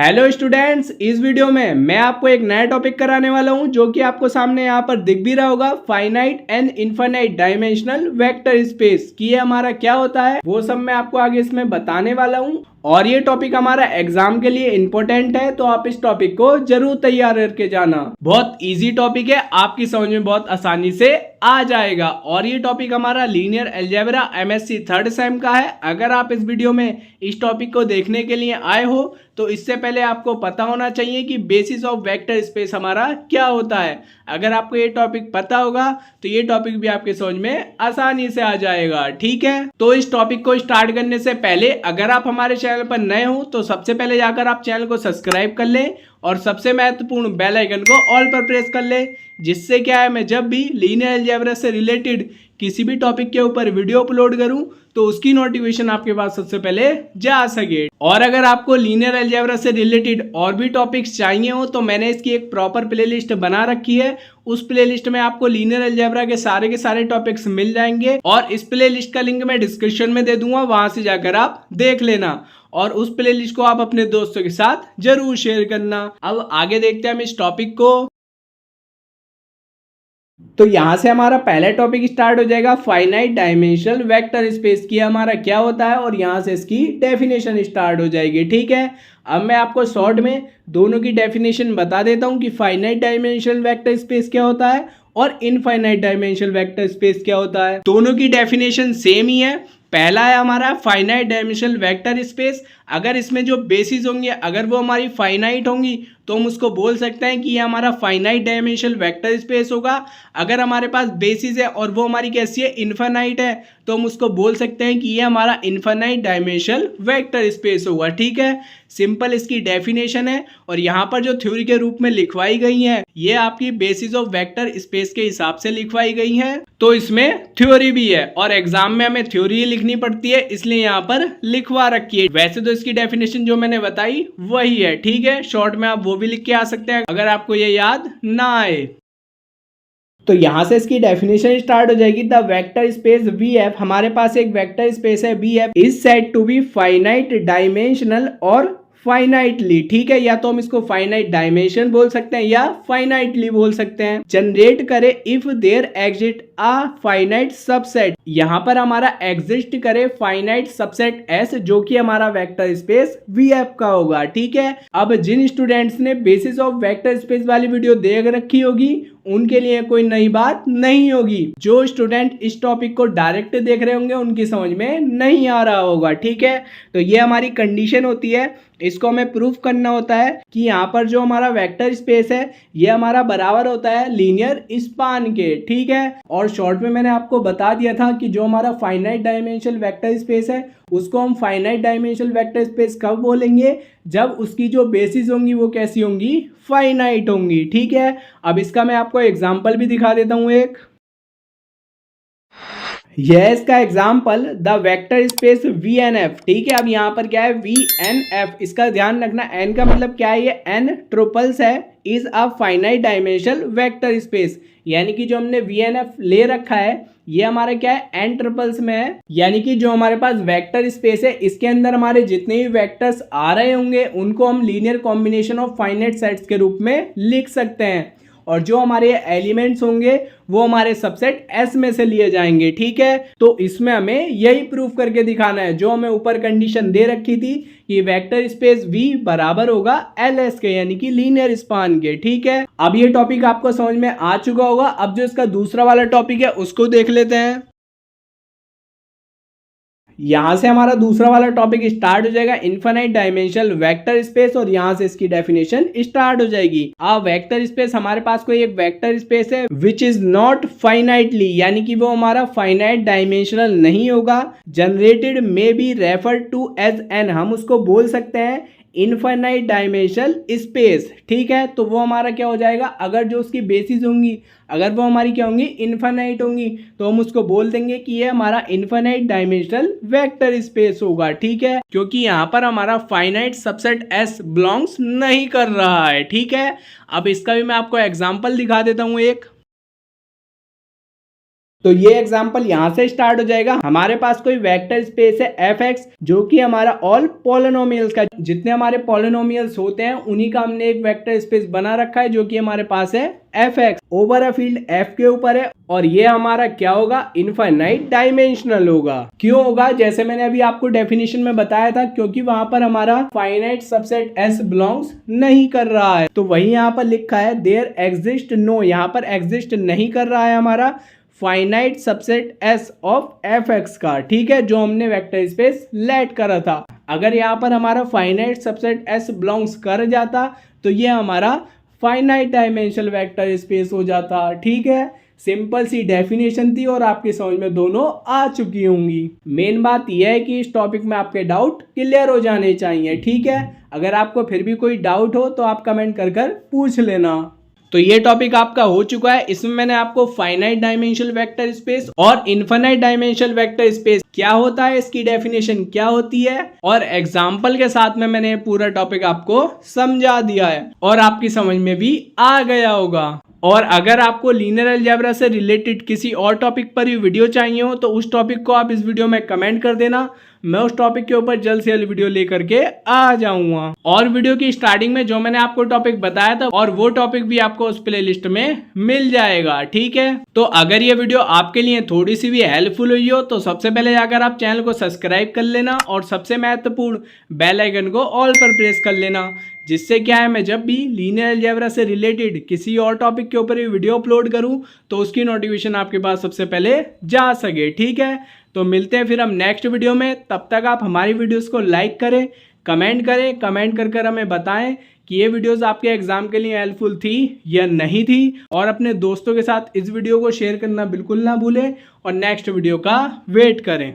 Hello students, इस video में मैं आपको एक नया टॉपिक कराने वाला हूं जो कि आपको सामने यहाँ पर दिख भी रहा होगा। Finite and infinite dimensional vector space कि ये हमारा क्या होता है वो सब मैं आपको आगे इसमें बताने वाला हूं। और ये टॉपिक हमारा एग्जाम के लिए इंपॉर्टेंट है, तो आप इस टॉपिक को जरूर तैयार करके जाना। बहुत इजी टॉपिक है, आपकी समझ में बहुत आसानी से आ जाएगा। और ये टॉपिक हमारा linear algebra MSc third same का है। अगर आप इस वीडियो में इस टॉपिक को देखने के लिए आए हो तो इससे पहले आपको पता होना चाहिए कि बेसिस ऑफ वेक्टर स्पेस हमारा क्या होता है। अगर आपको ये टॉपिक पता होगा तो ये टॉपिक भी आपके समझ में आसानी से आ जाएगा। ठीक है, तो इस टॉपिक को स्टार्ट करने से पहले अगर आप हमारे चैनल पर नए हो तो सबसे पहले जाकर आप चैनल को सब्सक्राइब कर लें और सबसे महत्वपूर्ण बेल आइकन को ऑल पर प्रेस कर लें, जिससे क्या है मैं जब भी लीनियर अलजेब्रा से रिलेटेड किसी भी टॉपिक के ऊपर वीडियो अपलोड करूं तो उसकी नोटिफिकेशन आपके पास सबसे पहले जा सके। और अगर आपको लीनियर अलजेब्रा से रिलेटेड और भी टॉपिक्स चाहिए हो तो मैंने इसकी एक प्रॉपर प्लेलिस्ट बना रखी है। उस प्लेलिस्ट में आपको लीनियर अलजेब्रा के सारे टॉपिक्स मिल जाएंगे और इस प्लेलिस्ट का लिंक मैं डिस्क्रिप्शन में दे दूंगा, वहां से जाकर आप देख लेना और उस प्लेलिस्ट को आप अपने दोस्तों के साथ जरूर शेयर करना। अब आगे देखते हैं हम इस टॉपिक को। तो यहां से हमारा पहला टॉपिक स्टार्ट हो जाएगा फाइनाइट डायमेंशनल वेक्टर स्पेस की हमारा क्या होता है और यहां से इसकी डेफिनेशन स्टार्ट हो जाएगी। ठीक है, अब मैं आपको शॉर्ट में दोनों की डेफिनेशन बता देता हूं कि फाइनाइट डायमेंशनल वेक्टर स्पेस क्या होता है और इनफाइनाइट डायमेंशनल वेक्टर स्पेस क्या होता है। दोनों की डेफिनेशन सेम ही है। पहला है हमारा फाइनाइट डायमेंशनल वेक्टर स्पेस। अगर इसमें जो बेसिस होंगे अगर वो हमारी फाइनाइट होंगी तो हम उसको बोल सकते हैं कि ये हमारा फाइनाइट डायमेंशनल वेक्टर स्पेस होगा। अगर हमारे पास बेसिस है और वो हमारी कैसी है, इनफाइनाइट है, तो हम उसको बोल सकते हैं कि ये हमारा इनफाइनाइट डायमेंशनल वेक्टर स्पेस होगा। ठीक है, सिंपल इसकी डेफिनेशन है और यहाँ पर जो थ्योरी के रूप में लिखवाई गई है ये आपकी बेसिस ऑफ वेक्टर स्पेस के हिसाब से लिखवाई गई है। तो इसमें थ्योरी भी है और एग्जाम में हमें थ्योरी लिखनी पड़ती है, इसलिए यहाँ पर लिखवा रखी है। वैसे तो इसकी डेफिनेशन जो मैंने बताई वही है। ठीक है, शॉर्ट में आप वो भी लिख के आ सकते हैं अगर आपको ये याद ना आए। तो यहां से इसकी डेफिनेशन स्टार्ट हो जाएगी। The vector space V F, हमारे पास एक वेक्टर स्पेस है V F, is said to be finite dimensional और फाइनाइटली। ठीक है, या तो हम इसको फाइनाइट डायमेंशन बोल सकते हैं या फाइनाइटली बोल सकते हैं। जनरेट करे if there exist a finite subset, यहां पर हमारा एग्जिस्ट करे फाइनाइट सबसेट एस जो कि हमारा वेक्टर स्पेस वी एफ का होगा। ठीक है, अब जिन स्टूडेंट्स ने बेसिस ऑफ वेक्टर स्पेस वाली वीडियो देख रखी होगी उनके लिए कोई नई बात नहीं होगी। जो स्टूडेंट इस टॉपिक को डायरेक्ट देख रहे होंगे उनकी समझ में नहीं आ रहा होगा। ठीक है, तो ये हमारी कंडीशन होती है, इसको हमें प्रूफ करना होता है कि यहाँ पर जो हमारा वेक्टर स्पेस है ये हमारा बराबर होता है लीनियर स्पान के। ठीक है, और शॉर्ट में मैंने आपको बता दिया था कि जो हमारा फाइनाइट डायमेंशनल वेक्टर स्पेस है उसको हम फाइनाइट डायमेंशनल वेक्टर स्पेस कब बोलेंगे, जब उसकी जो बेसिस होंगी वो कैसी होंगी, फाइनाइट होंगी। ठीक है, अब इसका मैं आपको एग्जांपल भी दिखा देता हूं एक। यह इसका example the vector space V N F. ठीक है, अब यहाँ पर क्या है वी एन एफ, इसका ध्यान रखना, एन का मतलब क्या है, ये एन ट्रिपल्स है, is a finite dimensional vector space. यानी कि जो हमने वी एन एफ ले रखा है ये हमारा क्या है, एन ट्रिपल्स में है। यानी कि जो हमारे पास वेक्टर स्पेस है इसके अंदर हमारे जितने भी वेक्टर्स आ रहे होंगे उनको हम linear combination of finite sets के रूप में लिख सकते हैं और जो हमारे एलिमेंट्स होंगे वो हमारे सबसेट एस में से लिए जाएंगे। ठीक है, तो इसमें हमें यही प्रूफ करके दिखाना है जो हमें ऊपर कंडीशन दे रखी थी कि वेक्टर स्पेस वी बराबर होगा एल एस के, यानी कि लीनियर स्पान के। ठीक है, अब ये टॉपिक आपको समझ में आ चुका होगा। अब जो इसका दूसरा वाला टॉपिक है उसको देख लेते हैं। यहां से हमारा दूसरा वाला टॉपिक स्टार्ट हो जाएगा इनफाइनाइट डायमेंशनल वेक्टर स्पेस और यहां से इसकी डेफिनेशन स्टार्ट हो जाएगी। अब वेक्टर स्पेस, हमारे पास कोई एक वेक्टर स्पेस है विच इज नॉट फाइनाइटली, यानी कि वो हमारा फाइनाइट डायमेंशनल नहीं होगा। Generated may be refer to as N, हम उसको बोल सकते हैं इनफाइनाइट डायमेंशनल स्पेस। ठीक है, तो वो हमारा क्या हो जाएगा, अगर जो उसकी बेसिस होंगी अगर वो हमारी क्या होंगी, इनफाइनाइट होंगी, तो हम उसको बोल देंगे कि ये हमारा इनफाइनाइट डायमेंशनल वेक्टर स्पेस होगा। ठीक है, क्योंकि यहाँ पर हमारा फाइनाइट सबसेट एस बिलोंग्स नहीं कर रहा है। ठीक है, अब इसका भी मैं आपको एग्जांपल दिखा देता हूँ एक। तो ये एग्जांपल यहाँ से स्टार्ट हो जाएगा। हमारे पास कोई वेक्टर स्पेस है fx, जो कि हमारा ऑल पॉलिनोमियल्स का, जितने हमारे पॉलिनोमियल्स होते हैं उन्हीं का हमने एक वेक्टर स्पेस बना रखा है, जो कि हमारे पास है fx over a field f के ऊपर है। और ये हमारा क्या होगा, इनफाइनाइट डायमेंशनल होगा। क्यों होगा, जैसे मैंने अभी आपको डेफिनेशन में बताया था, क्योंकि वहां पर हमारा फाइनाइट सबसेट S बिलोंग्स नहीं कर रहा है। तो वही यहाँ पर लिखा है देयर एग्जिस्ट नो, यहाँ पर एग्जिस्ट नहीं कर रहा है हमारा finite subset S of fx का, ठीक है, जो हमने वेक्टर स्पेस लेट करा था। अगर यहाँ पर हमारा फाइनाइट सबसेट S बिलोंग्स कर जाता तो ये हमारा फाइनाइट डायमेंशनल वेक्टर स्पेस हो जाता। ठीक है, सिंपल सी डेफिनेशन थी और आपकी समझ में दोनों आ चुकी होंगी। मेन बात यह है कि इस टॉपिक में आपके डाउट क्लियर हो जाने चाहिए। ठीक है, अगर आपको फिर भी कोई डाउट हो तो आप कमेंट कर पूछ लेना। तो ये टॉपिक आपका हो चुका है। इसमें मैंने आपको फाइनाइट डायमेंशनल वेक्टर स्पेस और इनफाइनाइट डायमेंशनल वेक्टर स्पेस क्या होता है, इसकी डेफिनेशन क्या होती है, और एग्जाम्पल के साथ में मैंने पूरा टॉपिक आपको समझा दिया है और आपकी समझ में भी आ गया होगा। और अगर आपको लीनियर अलजेब्रा से रिलेटेड किसी और टॉपिक पर ही वीडियो चाहिए हो तो उस टॉपिक को आप इस वीडियो में कमेंट कर देना, मैं उस टॉपिक के ऊपर जल्द से जल्द वीडियो लेकर के आ जाऊंगा। और वीडियो की स्टार्टिंग में जो मैंने आपको टॉपिक बताया था और वो टॉपिक भी आपको उस प्लेलिस्ट में मिल जाएगा। ठीक है, तो अगर ये वीडियो आपके लिए थोड़ी सी भी हेल्पफुल हुई हो तो सबसे पहले जाकर आप चैनल को सब्सक्राइब कर लेना और सबसे महत्वपूर्ण बेल आइकन को ऑल पर प्रेस कर लेना, जिससे क्या है, मैं जब भी लीनियर अलजेब्रा से रिलेटेड किसी और टॉपिक के ऊपर वीडियो अपलोड करूं तो उसकी नोटिफिकेशन आपके पास सबसे पहले जा सके। ठीक है, तो मिलते हैं फिर हम नेक्स्ट वीडियो में। तब तक आप हमारी वीडियोस को लाइक करें, कमेंट करें, कमेंट कर हमें बताएं कि ये वीडियोस आपके एग्जाम के लिए हेल्पफुल थी या नहीं थी, और अपने दोस्तों के साथ इस वीडियो को शेयर करना बिल्कुल ना भूलें और नेक्स्ट वीडियो का वेट करें।